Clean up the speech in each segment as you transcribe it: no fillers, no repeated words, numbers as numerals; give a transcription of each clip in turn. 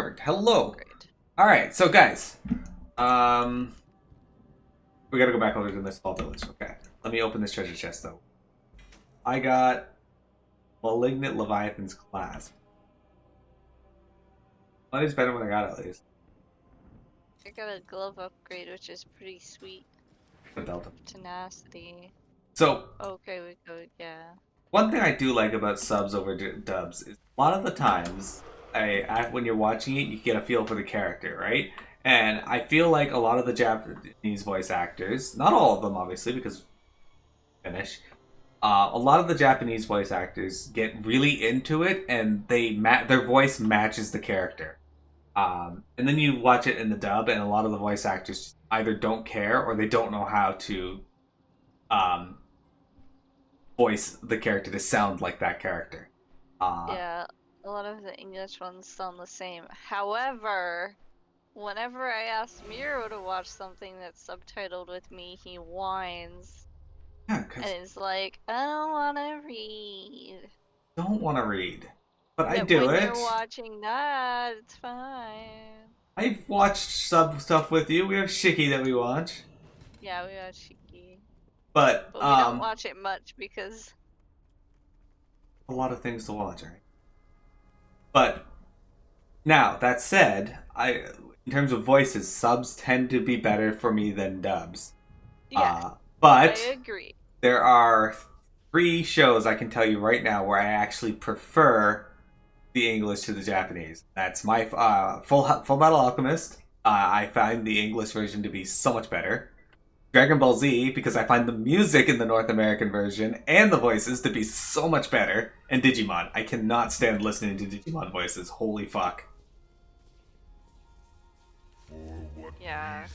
Perfect. Hello. Great. All right, so guys, um, we gotta go back over to this small village. Okay, let me open this treasure chest though. I got malignant leviathan's clasp. That is better than I got at least. I got a glove upgrade, which is pretty sweet. The delta. Tenacity. So Okay, we go, yeah. one thing I do like about subs over dubs is a lot of the times, when you're watching it, you get a feel for the character, right? And I feel like a lot of the Japanese voice actors, not all of them, obviously, because Finnish, a lot of the Japanese voice actors get really into it, and their voice matches the character. And then you watch it in the dub, and a lot of the voice actors either don't care or they don't know how to um, voice the character to sound like that character. Uh, Yeah, a lot of the English ones sound the same. However, whenever I ask Miro to watch something that's subtitled with me, he whines yeah, and because is like, I don't want to read. I don't want to read, but I But do when you're it. watching that, it's fine. I've watched sub stuff with you. We have Shiki that we watch, Yeah, we watch Shiki. but But we don't watch it much because a lot of things to watch, right? But now that said, in terms of voices, subs tend to be better for me than dubs. yeah, I But agree. there are three shows I can tell you right now where I actually prefer the English to the Japanese. That's my Full Metal Alchemist. I find the English version to be so much better. Dragon Ball Z, because I find the music in the North American version and the voices to be so much better. And Digimon. I cannot stand listening to Digimon voices. Holy fuck. Yeah.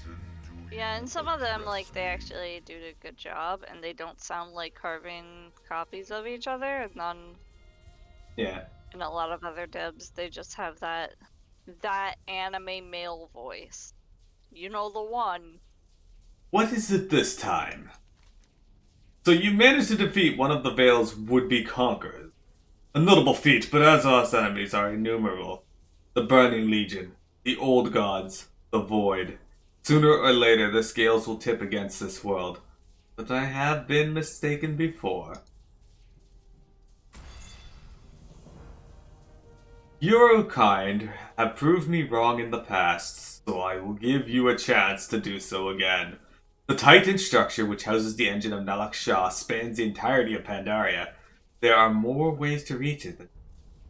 Yeah, and some of them, like, they actually do a good job, and they don't sound like carbon copies of each other, and none Yeah. in a lot of other dubs, they just have that anime male voice. You know the one. What is it this time? So you managed to defeat one of the Veil's would-be conquerors. A notable feat, but Azar's enemies are innumerable. The Burning Legion, the Old Gods, the Void. Sooner or later, the scales will tip against this world. But I have been mistaken before. Your kind have proved me wrong in the past, so I will give you a chance to do so again. The Titan structure, which houses the Engine of Nalak'sha, spans the entirety of Pandaria. There are more ways to reach it than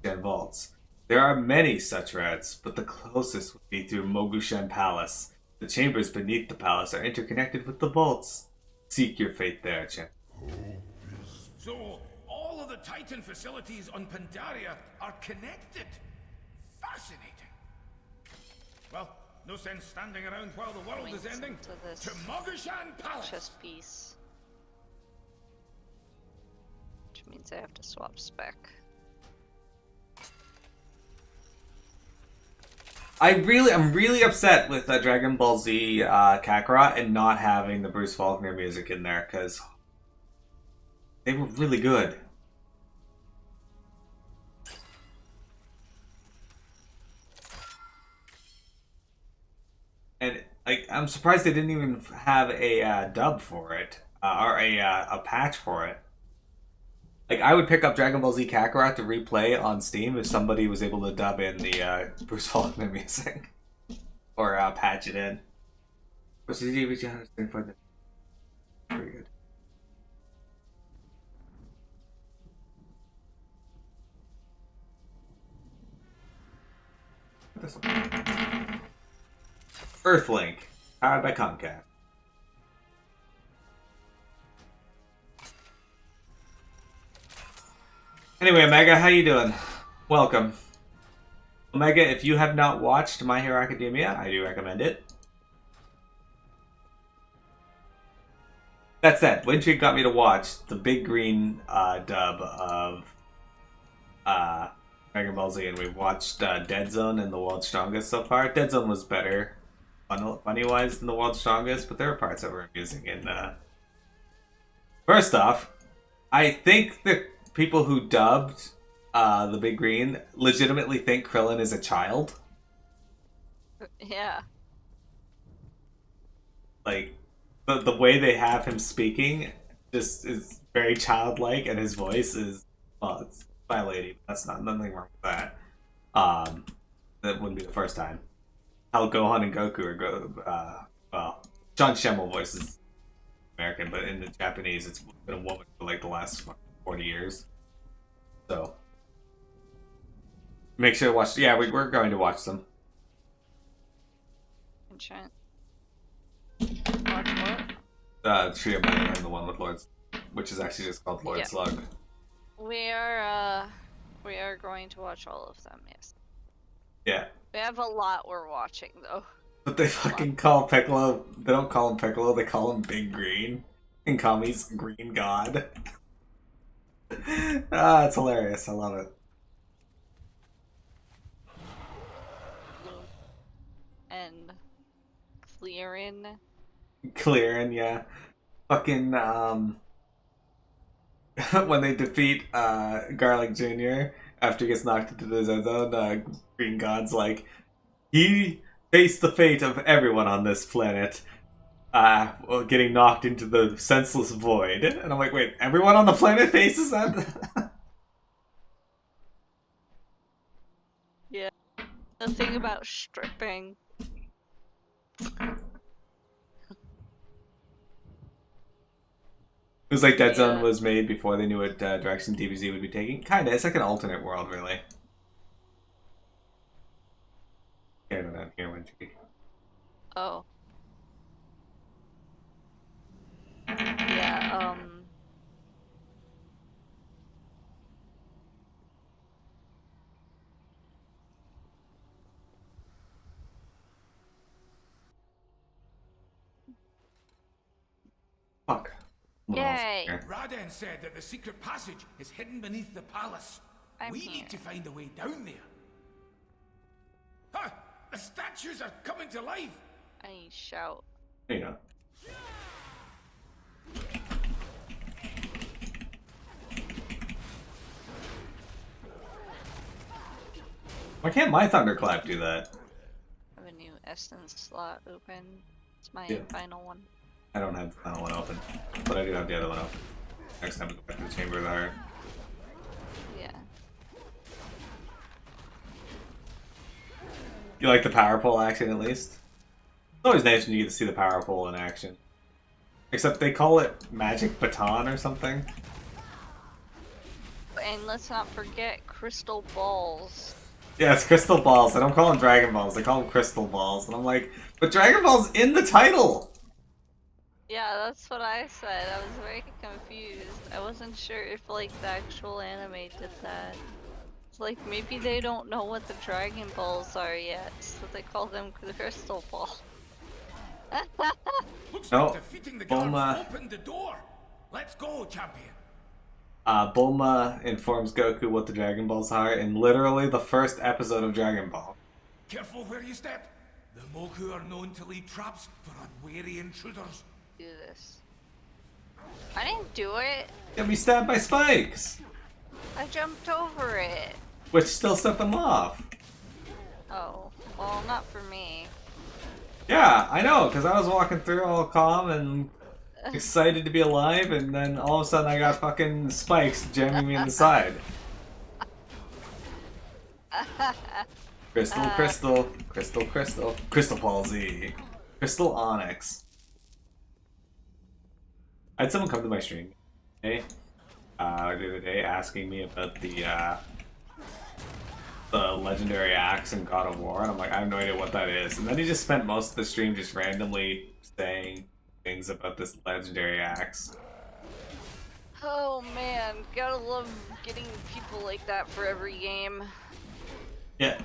Mogushan vaults. There are many such routes, but the closest would be through Mogushan Palace. The chambers beneath the palace are interconnected with the vaults. Seek your fate there, champ. So, all of the Titan facilities on Pandaria are connected. Fascinating. Well, no sense standing around while the world is ending. To this To Mogushan Palace! chess piece. Which means I have to swap spec. I'm really upset with Dragon Ball Z Kakarot and not having the Bruce Faulkner music in there because they were really good. And I'm surprised they didn't even have a dub for it or a patch for it. Like I would pick up Dragon Ball Z Kakarot to replay on Steam if somebody was able to dub in the Bruce Faulkner music or patch it in. Pretty good. Earthlink, powered by Comcast. Anyway, Omega, how you doing? Welcome. Omega, if you have not watched My Hero Academia, I do recommend it. That said, Windtree got me to watch the big green dub of Dragon Ball Z, and we've watched Dead Zone and The World's Strongest so far. Dead Zone was better, funny-wise, than The World's Strongest, but there were parts that were amusing. And first off, I think the people who dubbed the Big Green legitimately think Krillin is a child. Yeah. Like the way they have him speaking just is very childlike, and his voice is, well, it's my lady. That's not nothing wrong with that. Um, that wouldn't be the first time. How Gohan and Goku are well, John Schemmel voices American, but in the Japanese, it's been a woman for like the last 40 years. So make sure to watch. Yeah, we're going to watch them. Enchant. Watch what? Tree of Money and the one with Lord, which is actually just called Lord Yeah. Slug. We are going to watch all of them, yes. Yeah. We have a lot we're watching though. But they fucking call Piccolo. They don't call him Piccolo. They call him Big Green. And Kami's Green God. It's hilarious. I love it. And clearing. Clearing, yeah. Fucking when they defeat Garlic Jr. after he gets knocked into the Zen Zone, Green God's like, he faced the fate of everyone on this planet. Getting knocked into the senseless void. And I'm like, wait, everyone on the planet faces that? Yeah. The thing about stripping. It was like Dead Zone Yeah. was made before they knew what direction DBZ would be taking. Kinda, it's like an alternate world, really. Yeah, I don't know, here, Wendy. Oh. Yeah, Fuck. Yay! Raden said that the secret passage is hidden beneath the palace. I'm We here. need to find a way down there. Huh! The statues are coming to life! I need to shout. You know. Why can't my Thunderclap do that? I have a new essence slot open. It's my Yeah. final one. I don't have the final one open. But I do have the other one open. Next time we go back to the Chamber of the Heart. Yeah. You like the power pole action at least? It's always nice when you get to see the power pole in action. Except they call it Magic Baton or something. And let's not forget crystal balls. Yeah, it's Crystal Balls. They don't call them Dragon Balls. They call them Crystal Balls. And I'm like, but Dragon Ball's in the title! Yeah, that's what I said. I was very confused. I wasn't sure if like the actual anime did that. It's like maybe they don't know what the Dragon Balls are yet, so they call them crystal ball. Looks No, like defeating the guards Bulma. opened the door. Let's go, champion. Bulma informs Goku what the Dragon Balls are in literally the first episode of Dragon Ball. Careful where you step. The Moku are known to leave traps for unwary intruders. Do this. I didn't do it. Get me stabbed by spikes! I jumped over it. Which still set them off. Oh, well, not for me. Yeah, I know, because I was walking through all calm and excited to be alive, and then all of a sudden I got fucking spikes jamming me in the side. Crystal, crystal, crystal, crystal, crystal palsy, crystal onyx. I had someone come to my stream the other day asking me about the legendary axe in God of War, and I'm like, I have no idea what that is. And then he just spent most of the stream just randomly saying things about this legendary axe. Oh man, gotta love getting people like that for every game. Yeah,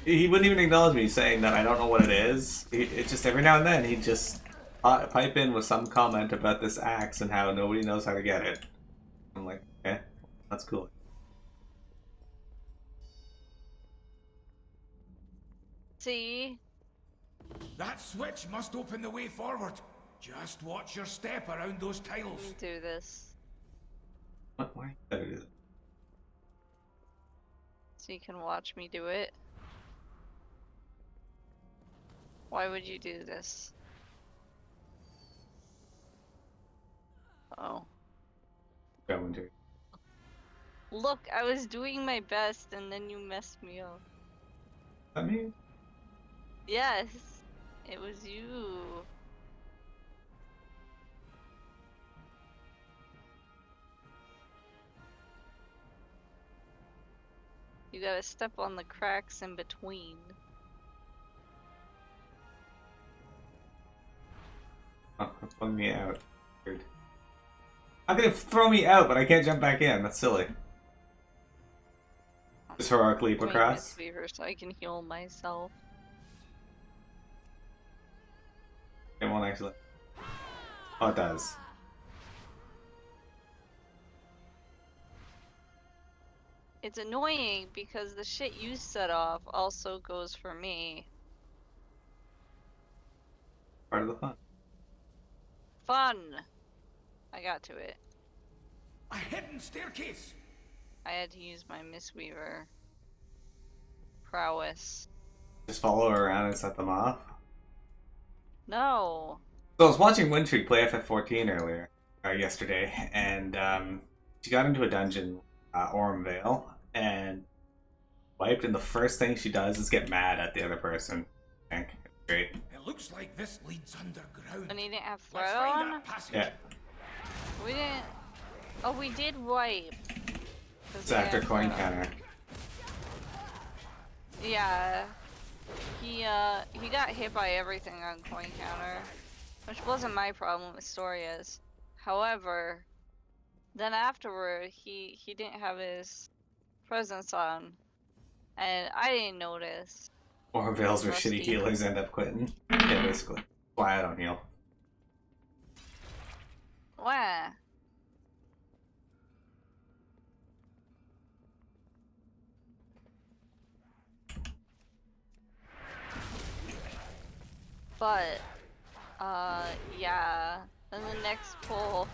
he wouldn't even acknowledge me saying that I don't know what it is. It's just every now and then he'd just pipe in with some comment about this axe and how nobody knows how to get it. I'm like, okay, that's cool. See? That switch must open the way forward. Just watch your step around those tiles. Do this. What? Why? There it is. So you can watch me do it. Why would you do this? Oh. Go into. Look, I was doing my best and then you messed me up. I mean, Yes, it was you. You gotta step on the cracks in between. oh, it's pulling me out. Weird. How can it throw me out, but I can't jump back in? That's silly. Just heroic leap Wait, across. Beaver, so I can heal myself. It won't actually. Oh, it does. It's annoying because the shit you set off also goes for me. Part of the fun. Fun! I got to it. A hidden staircase. I had to use my Mistweaver prowess. Just follow her around and set them off. No! So I was watching Wintry play FF14 earlier, yesterday, and she got into a dungeon, Orm Vale, and wiped, and the first thing she does is get mad at the other person. I think. It's great. It looks like this leads underground. And he didn't have Let's threat find on? that passage. Yeah, We didn't. Oh, we did wipe. it's after coin counter. Yeah. He got hit by everything on coin counter, which wasn't my problem with Storia's. However, then afterward, he didn't have his presence on, and I didn't notice. Orm Vales where Rusty. shitty healers end up quitting. Yeah, basically. Why I don't heal. Wah. But, yeah. Then the next pull,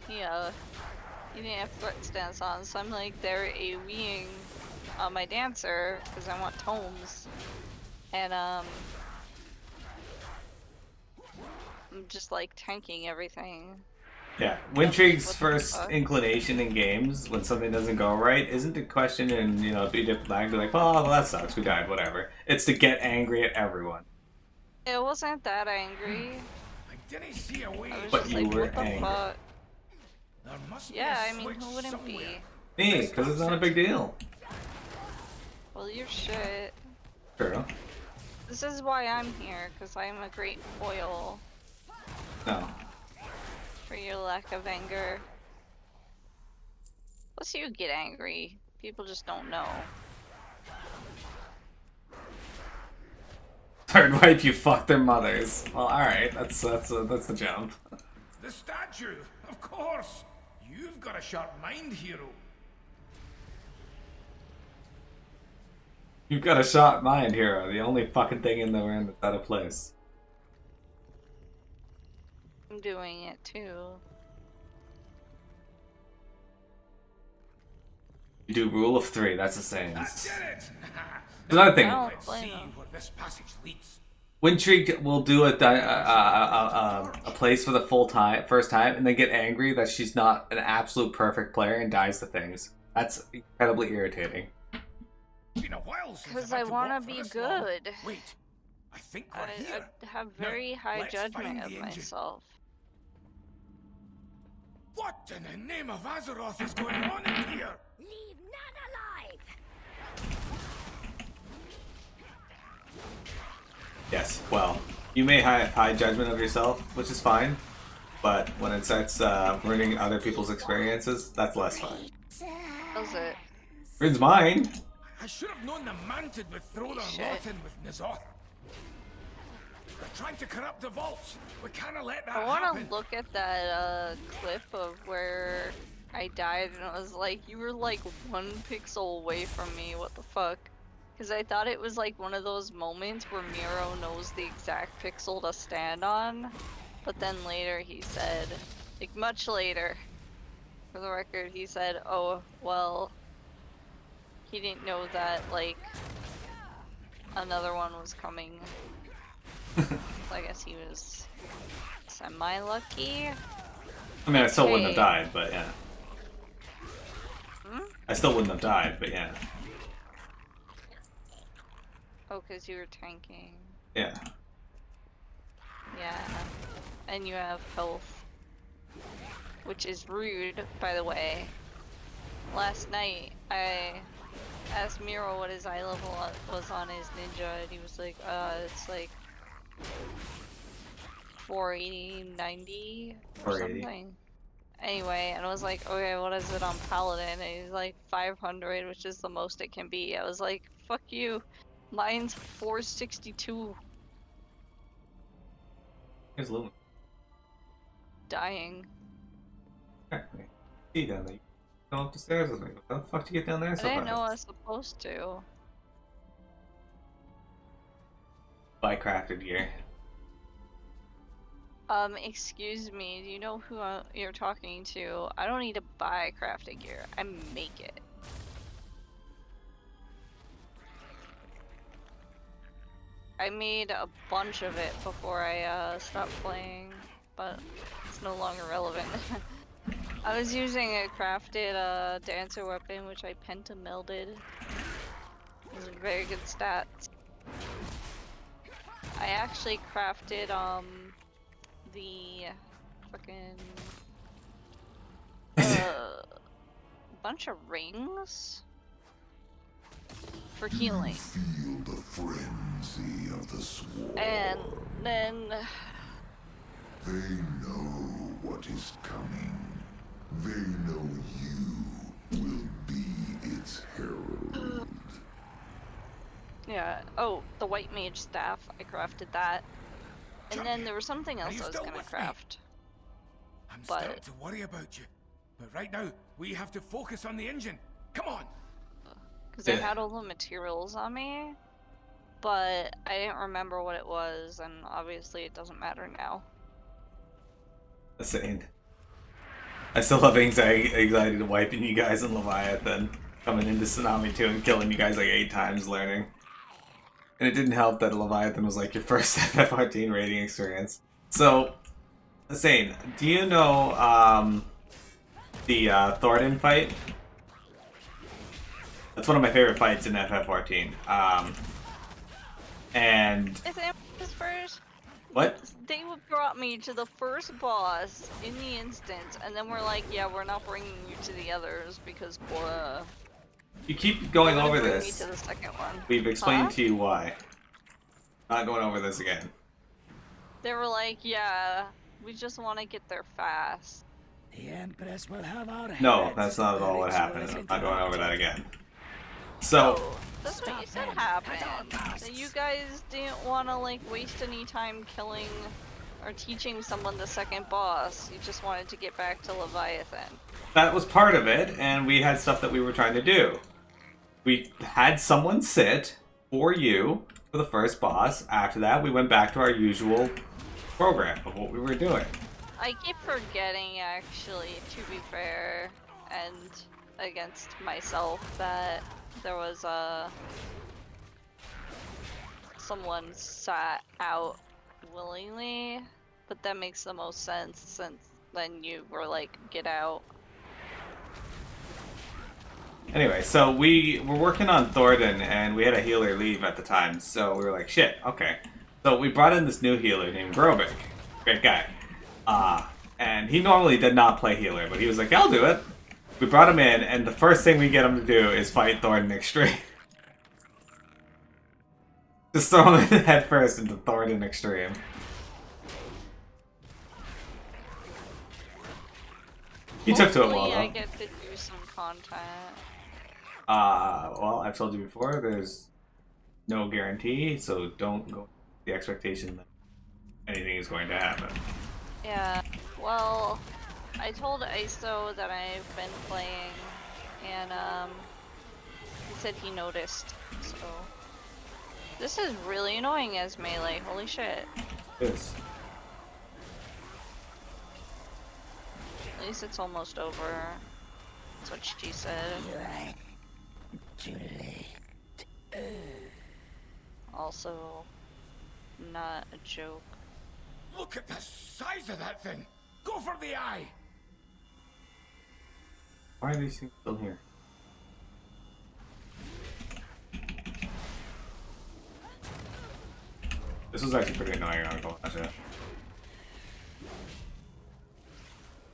he didn't have threat stance on, so I'm like there AoEing my dancer, because I want tomes. And, I'm just like tanking everything. Yeah, Wintrig's What the first fuck? inclination in games when something doesn't go right isn't to question and be diplomatic, be like, oh, well, that sucks, we died, whatever. It's to get angry at everyone. It wasn't that angry. I didn't see a way. I was But just you like, were what the angry. fuck? There must Yeah, be I a mean, switch who wouldn't be? somewhere. Me, because it's not a big deal. Well, you're shit. True. This is why I'm here, because I'm a great foil No. for your lack of anger. Plus, you get angry. People just don't know. Third wipe, you fuck their mothers. Well, alright, that's the jump. The statue, of course. You've got a sharp mind, hero. You've got a shot mind, hero. The only fucking thing in the room that's out of place. I'm doing it too. You do rule of three, that's the same. I did it. Another thing, No. Let's blame see him. where this passage leads. Wintrig will do a place for the first time, and then get angry that she's not an absolute perfect player and dies to things. That's incredibly irritating. Been a while since Because I've I had to want walk to for be this long. good. Wait, I think we're here. I have very high let's judgment find of the engine. myself. What in the name of Azeroth is going on in here? Leave none alive! Yes, well, you may have high judgment of yourself, which is fine, but when it starts ruining other people's experiences, that's less fine. Does it? Ruins mine. I should have known the Mantid would throw their Shit. lot in with N'Zoth. They're trying to corrupt the vaults. We can't let that I want happen. to look at that clip of where I died and I was like, you were like 1 pixel away from me, what the fuck? Because I thought it was like one of those moments where Miro knows the exact pixel to stand on, but then later he said, like much later, for the record, he said, oh, well, he didn't know that like another one was coming. So I guess he was semi-lucky. I mean, I still wouldn't have Okay. died, but yeah. Hmm? I still wouldn't have died, but yeah. Oh, because you were tanking. Yeah. Yeah. And you have health. Which is rude, by the way. Last night, I asked Miro what his eye level was on his ninja, and he was like, it's like 480, 90 or 480. something. Anyway, and I was like, okay, what is it on Paladin? And he's like 500, which is the most it can be. I was like, fuck you. Mine's 462. Here's Lumen. Dying. Okay. See you down there. You go up the stairs with me. What the fuck do you get down there I so didn't know I fast? was supposed to. Buy crafted gear. Excuse me, do you know who you're talking to? I don't need to buy crafting gear. I make it. I made a bunch of it before I stopped playing, but it's no longer relevant. I was using a crafted dancer weapon, which I pentamelded. It was very good stats. I actually crafted the fucking bunch of rings for healing. Feel the frenzy of the swarm. And then They know what is coming. They know you will be its herald. yeah, oh, the white mage staff, I crafted that. And then there was something else you I was still gonna with me? craft. I'm But- starting to worry about you. But right now, we have to focus on the engine. Come on! Because I Yeah. had all the materials on me, but I didn't remember what it was, and obviously it doesn't matter now. Insane. I still have anxiety to wiping you guys in Leviathan, coming into Tsunami 2 and killing you guys like 8 times learning. And it didn't help that Leviathan was like your first FF14 rating experience. So, Insane, do you know the Thornton fight? That's one of my favorite fights in FF14. And Is it first? what? They brought me to the first boss in the instance, and then we're like, yeah, we're not bringing you to the others because You keep going we're gonna over bring this. you to the second one. We've explained Huh? to you why. Not going over this again. They were like, yeah, we just want to get there fast. The Empress will have our No, heads. that's not at all The what ritual happened. is I'm not going over that interrupted. again. So, Oh, that's what you Stop said them. happened. Cut all That costs. you guys didn't want to like waste any time killing or teaching someone the second boss. You just wanted to get back to Leviathan. that was part of it, and we had stuff that we were trying to do. We had someone sit for you for the first boss. After that, we went back to our usual program of what we were doing. I keep forgetting, actually, to be fair, and against myself, that there was someone sat out willingly, but that makes the most sense since then you were like, get out. Anyway, so we were working on Thornton, and we had a healer leave at the time, so we were like, shit, okay. So we brought in this new healer named Grobik. Great guy. And he normally did not play healer, but he was like, I'll do it. We brought him in, and the first thing we get him to do is fight Thornton Extreme. Just throw him in head first into Thornton Extreme. He took to it well, Hopefully I though. get to do some content. Well, I've told you before, there's no guarantee, so don't go with the expectation that anything is going to happen. Yeah, well, I told ISO that I've been playing, and he said he noticed, so... This is really annoying as melee, holy shit. Yes. At least it's almost over. That's what she said. Too late. Also, not a joke. Look at the size of that thing! Go for the eye! Why are these things still here? This was actually pretty annoying on Nalak'sha.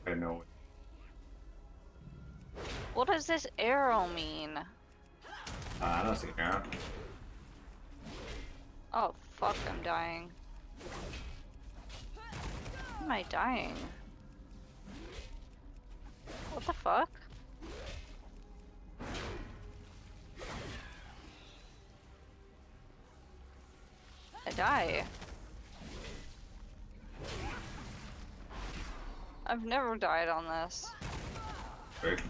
I didn't know. What does this arrow mean? I don't see it now. Oh fuck, I'm dying. Am I dying? What the fuck? I die. I've never died on this. Right.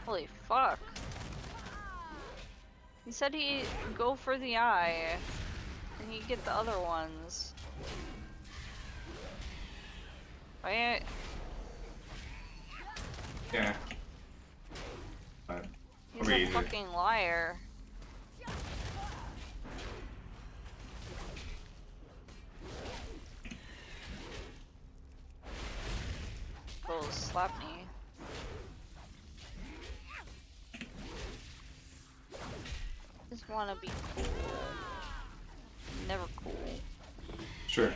Holy fuck. He said he'd go for the eye, and he'd get the other ones. Why? Yeah. But He's pretty a easy. fucking liar. Go slap me. Just wanna be cool. Never cool. Sure.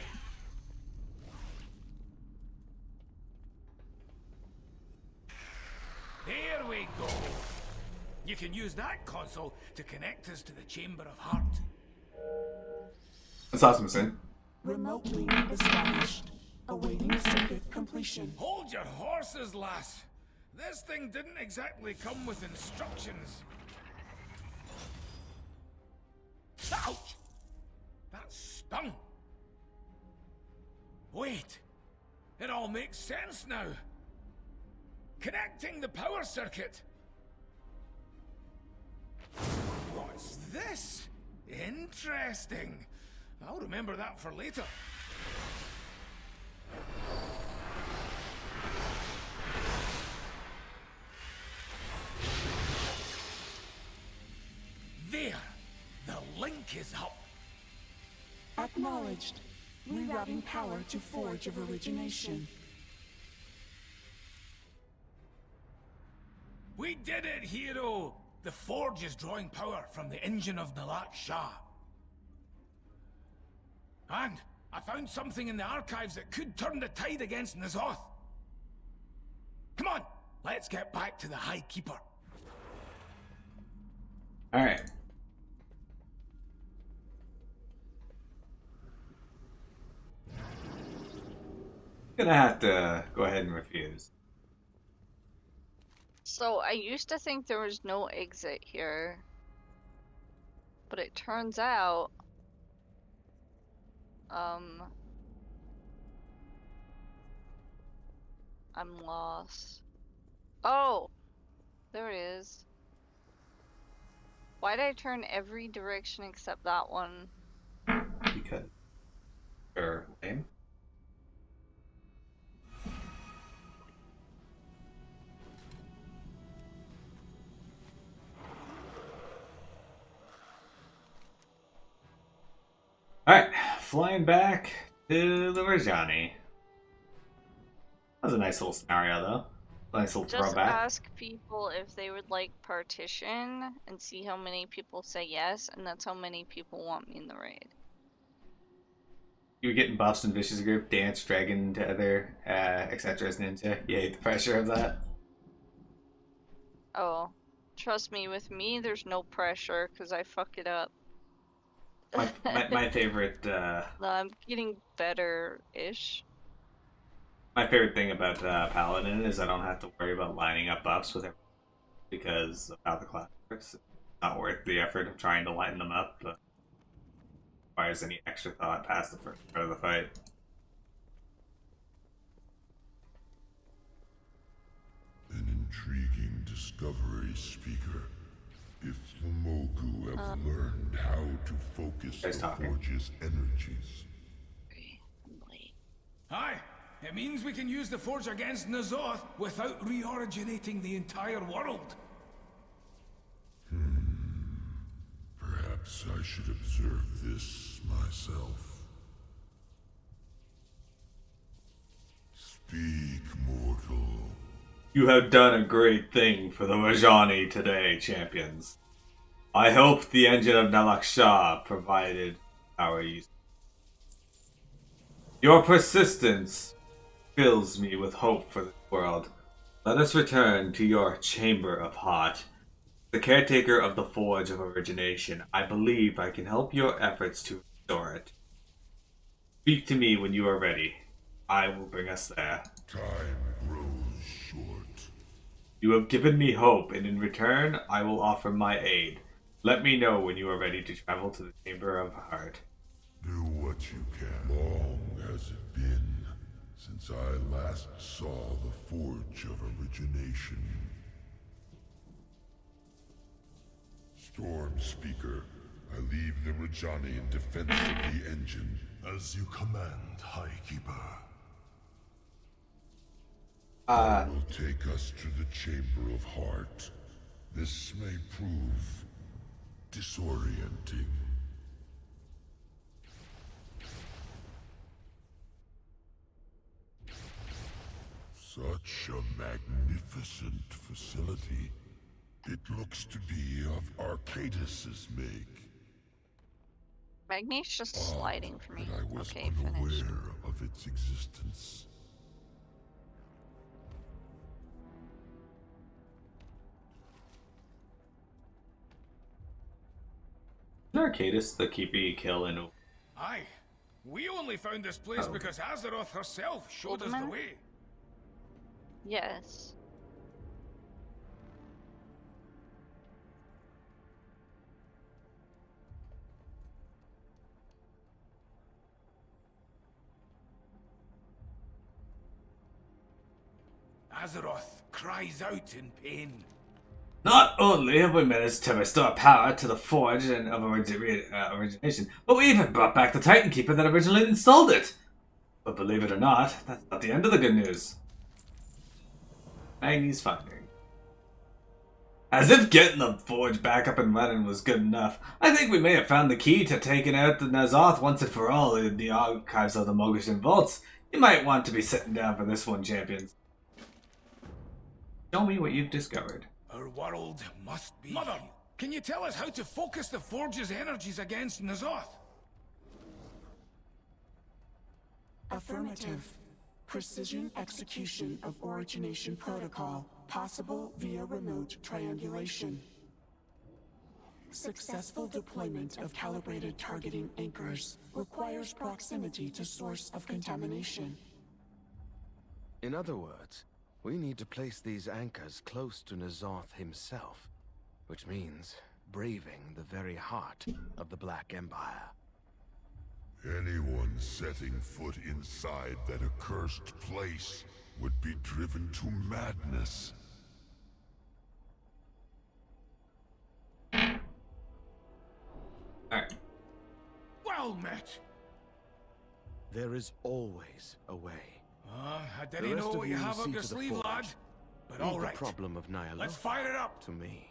There we go. You can use that console to connect us to the Chamber of Heart. That's awesome, Sin. Remote link established. Awaiting circuit completion. Hold your horses, lass. This thing didn't exactly come with instructions. Ouch! That stung. Wait. It all makes sense now. Connecting the power circuit. What's this? Interesting. I'll remember that for later. There. The link is up. Acknowledged. Rerouting power to Forge of Origination. We did it, hero! The Forge is drawing power from the Engine of Nalak'sha. And I found something in the archives that could turn the tide against N'Zoth. Come on, let's get back to the High Keeper. Alright. Gonna have to go ahead and refuse. So I used to think there was no exit here, but it turns out, I'm lost. Oh, there it is. Why did I turn every direction except that one? Because they're lame. Alright, flying back to the Rajani. That was a nice little scenario, though. Nice little Just throwback. ask people if they would like partition and see how many people say yes, and that's how many people want me in the raid. You were getting buffs in Vicious Group, Dance, Dragon, Tether, etc. as Ninja. You hate the pressure of that? Oh, trust me, with me, there's no pressure because I fuck it up. My favorite No, I'm getting better-ish. my favorite thing about Paladin is I don't have to worry about lining up buffs with everyone because of how the class works. It's not worth the effort of trying to line them up, but requires any extra thought past the first part of the fight. An intriguing discovery, speaker. If the Mogu have learned how to focus Guys the talking. Forge's energies, I'm late. Aye, it means we can use the Forge against N'Zoth without reoriginating the entire world. Perhaps I should observe this myself. Speak, mortal. You have done a great thing for the Rajani today, champions. I hope the Engine of Nalak'sha provided our use. Your persistence fills me with hope for this world. Let us return to your Chamber of Heart. The caretaker of the Forge of Origination, I believe I can help your efforts to restore it. Speak to me when you are ready. I will bring us there. Time grows short. You have given me hope, and in return, I will offer my aid. Let me know when you are ready to travel to the Chamber of Heart. Do what you can. Long has it been since I last saw the Forge of Origination. Storm Speaker, I leave the Rajani in defense of the engine. As you command, High Keeper. I will take us to the Chamber of Heart. This may prove disorienting. Such a magnificent facility. It looks to be of Arcadis's make. Magni's just sliding for me. But I was Okay, unaware finished. of its existence. Arcadis the keeper you kill in. Aye. We only found this place because Azeroth herself showed us the Ultimate? way. Yes. Azeroth cries out in pain. Not only have we managed to restore power to the Forge and of Origination, but we even brought back the Titan Keeper that originally installed it. But believe it or not, that's not the end of the good news. Magni's finding. As if getting the Forge back up and running was good enough, I think we may have found the key to taking out the N'Zoth once and for all in the archives of the Mogashan Vaults. You might want to be sitting down for this one, champions. Show me what you've discovered. Our world must be... Mother, can you tell us how to focus the Forge's energies against N'Zoth? Affirmative. Precision execution of origination protocol, possible via remote triangulation. Successful deployment of calibrated targeting anchors requires proximity to source of contamination. In other words, we need to place these anchors close to N'Zoth himself, which means braving the very heart of the Black Empire. Anyone setting foot inside that accursed place would be driven to madness. Alright. Well met. There is always a way. I The didn't rest know of what you you have see up to your the sleeve, Forge. lad. But Leave all right, the problem of Ny'alotha let's fire it up. to me.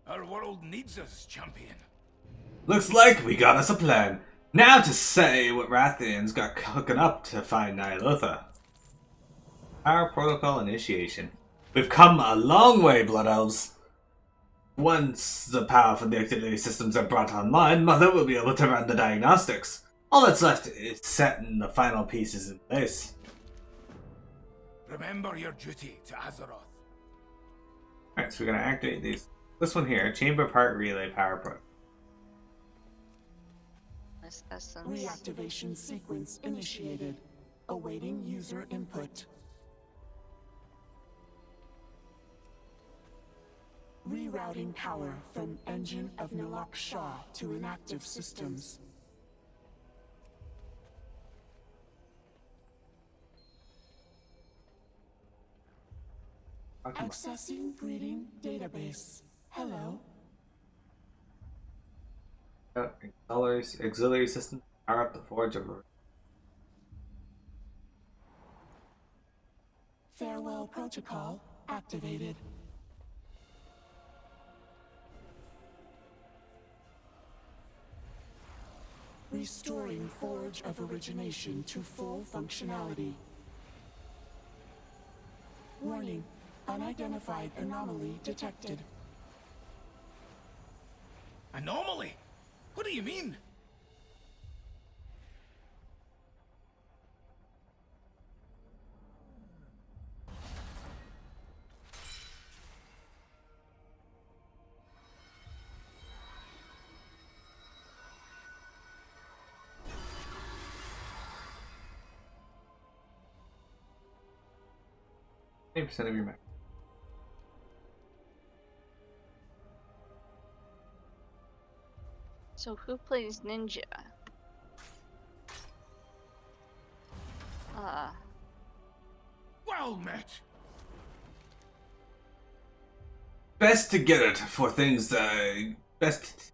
Our world needs us, champion. Looks like we got us a plan. Now to say what Rathian's got cooking up to find Ny'alotha. Power Protocol Initiation. We've come a long way, Blood Elves. Once the power from the auxiliary systems are brought online, Mother will be able to run the diagnostics. All that's left is setting the final pieces in place. Remember your duty to Azeroth. Alright, so we're gonna activate these. This one here, Chamber of Heart Relay Power Pro. This essence. Reactivation sequence initiated. Awaiting user input. Rerouting power from Engine of Nalak'sha to inactive systems. Accessing breeding database. Hello. Auxiliary system. Power up the Forge of... Farewell protocol activated. Restoring Forge of Origination to full functionality. Warning, unidentified anomaly detected. Anomaly? What do you mean? Percent of your map. So who plays ninja? Well met. Best to get it for things. Best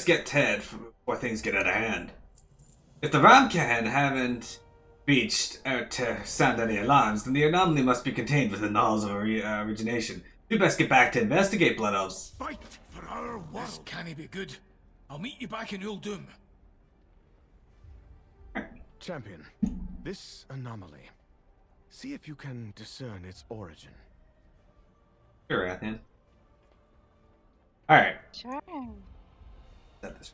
get Ted before things get out of hand. If the Ramcan haven't reached out to sound any alarms, then the anomaly must be contained within the halls of origination. We best get back to investigate, Blood Elves. Fight for our world. This can't be good. I'll meet you back in Uldum. Champion, this anomaly. See if you can discern its origin. Sure, Athen. Alright. Sure. Set this.